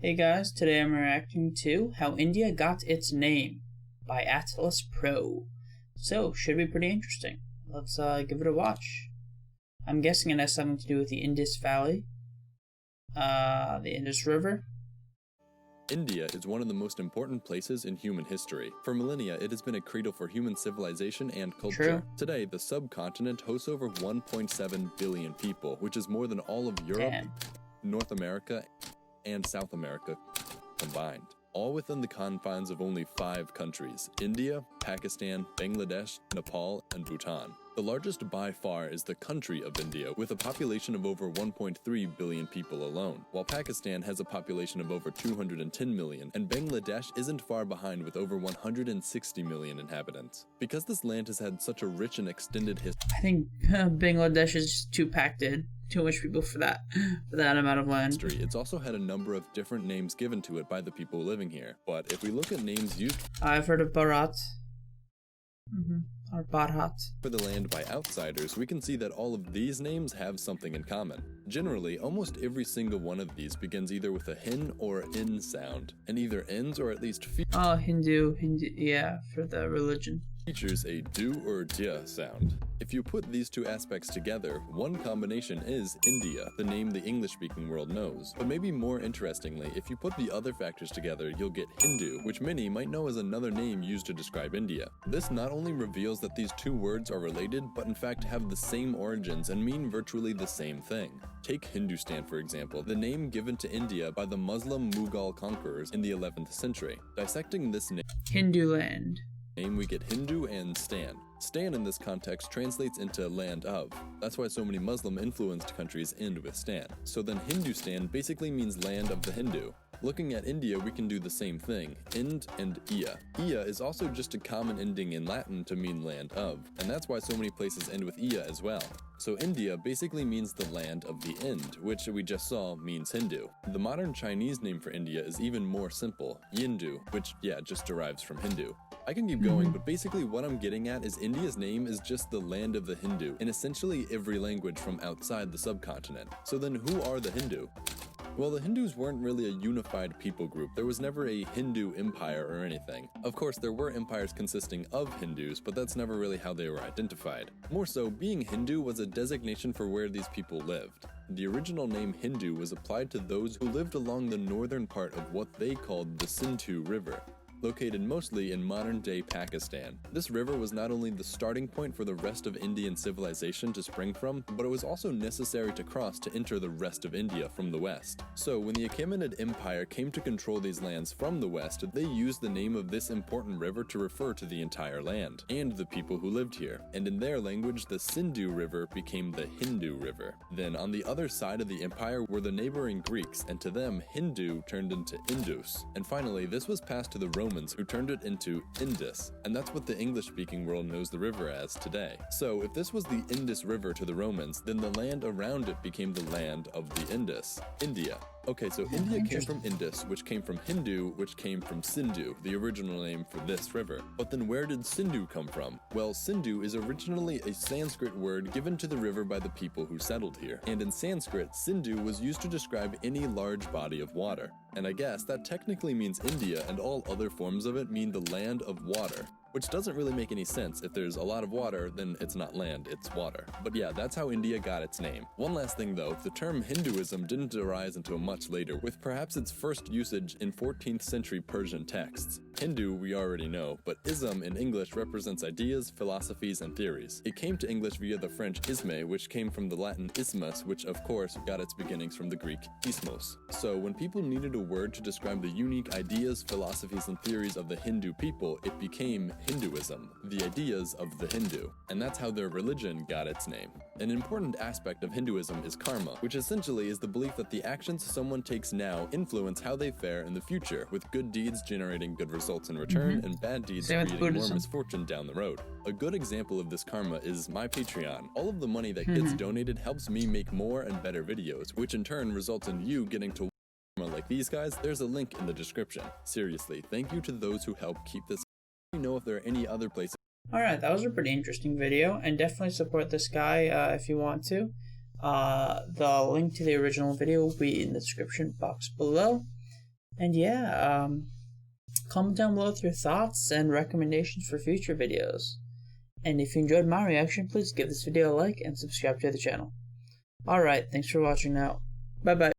Hey guys, today I'm reacting to How India Got Its Name by Atlas Pro. So, should be pretty interesting. Let's give it a watch. I'm guessing it has something to do with the Indus Valley, the Indus River. India is one of the most important places in human history. For millennia, it has been a cradle for human civilization and culture. True. Today, the subcontinent hosts over 1.7 billion people, which is more than all of Europe, North America, and South America combined, all within the confines of only 5 countries: India, Pakistan, Bangladesh, Nepal, and Bhutan. The largest by far is the country of India, with a population of over 1.3 billion people alone, while Pakistan has a population of over 210 million, and Bangladesh isn't far behind with over 160 million inhabitants. Because this land has had such a rich and extended history, I think Bangladesh is just too packed in. Too much people for that amount of land. It's also had a number of different names given to it by the people living here. But if we look at names used I've heard of Bharat. Or Bharat. For the land by outsiders, we can see that all of these names have something in common. Generally, almost every single one of these begins either with a hin or in sound, and either ends or at least Hindu, yeah, for the religion. Features a do or dia sound. If you put these two aspects together, one combination is India, the name the English-speaking world knows. But maybe more interestingly, if you put the other factors together, you'll get Hindu, which many might know as another name used to describe India. This not only reveals that these two words are related, but in fact have the same origins and mean virtually the same thing. Take Hindustan, for example, the name given to India by the Muslim Mughal conquerors in the 11th century. Dissecting this Hinduland. We get Hindu and Stan. Stan in this context translates into land of. That's why so many Muslim-influenced countries end with Stan. So then Hindustan basically means land of the Hindu. Looking at India, we can do the same thing, Ind and Ia. Ia is also just a common ending in Latin to mean land of, and that's why so many places end with Ia as well. So India basically means the land of the Ind, which we just saw means Hindu. The modern Chinese name for India is even more simple, Yindu, which just derives from Hindu. I can keep going, but basically what I'm getting at is India's name is just the land of the Hindu in essentially every language from outside the subcontinent. So then who are the Hindu? Well, the Hindus weren't really a unified people group. There was never a Hindu empire or anything. Of course, there were empires consisting of Hindus, but that's never really how they were identified. More so, being Hindu was a designation for where these people lived. The original name Hindu was applied to those who lived along the northern part of what they called the Sindhu River, located mostly in modern-day Pakistan. This river was not only the starting point for the rest of Indian civilization to spring from, but it was also necessary to cross to enter the rest of India from the west. So when the Achaemenid Empire came to control these lands from the west, they used the name of this important river to refer to the entire land, and the people who lived here. And in their language, the Sindhu River became the Hindu River. Then on the other side of the empire were the neighboring Greeks, and to them, Hindu turned into Indus. And finally, this was passed to the Romans, who turned it into Indus, and that's what the English-speaking world knows the river as today. So if this was the Indus River to the Romans, then the land around it became the land of the Indus, India. Okay, so India came from Indus, which came from Hindu, which came from Sindhu, the original name for this river. But then where did Sindhu come from? Well, Sindhu is originally a Sanskrit word given to the river by the people who settled here. And in Sanskrit, Sindhu was used to describe any large body of water. And I guess that technically means India, and all other forms of it mean the land of water. Which doesn't really make any sense. If there's a lot of water, then it's not land, it's water. But yeah, that's how India got its name. One last thing though, the term Hinduism didn't arise until much later, with perhaps its first usage in 14th century Persian texts. Hindu we already know, but ism in English represents ideas, philosophies, and theories. It came to English via the French isme, which came from the Latin ismus, which of course got its beginnings from the Greek ismos. So when people needed a word to describe the unique ideas, philosophies, and theories of the Hindu people, it became Hinduism, the ideas of the Hindu, and that's how their religion got its name. An important aspect of Hinduism is karma, which essentially is the belief that the actions someone takes now influence how they fare in the future, with good deeds generating good results in return and bad deeds creating more misfortune down the road. A good example of this karma is my Patreon. All of the money that gets donated helps me make more and better videos, which in turn results in you getting to like these guys. There's a link in the description. Seriously, thank you to those who help keep this. Let me know if there are any other places. Alright, that was a pretty interesting video, and definitely support this guy if you want to. The link to the original video will be in the description box below. And yeah, comment down below with your thoughts and recommendations for future videos. And if you enjoyed my reaction, please give this video a like and subscribe to the channel. Alright, thanks for watching now. Bye bye.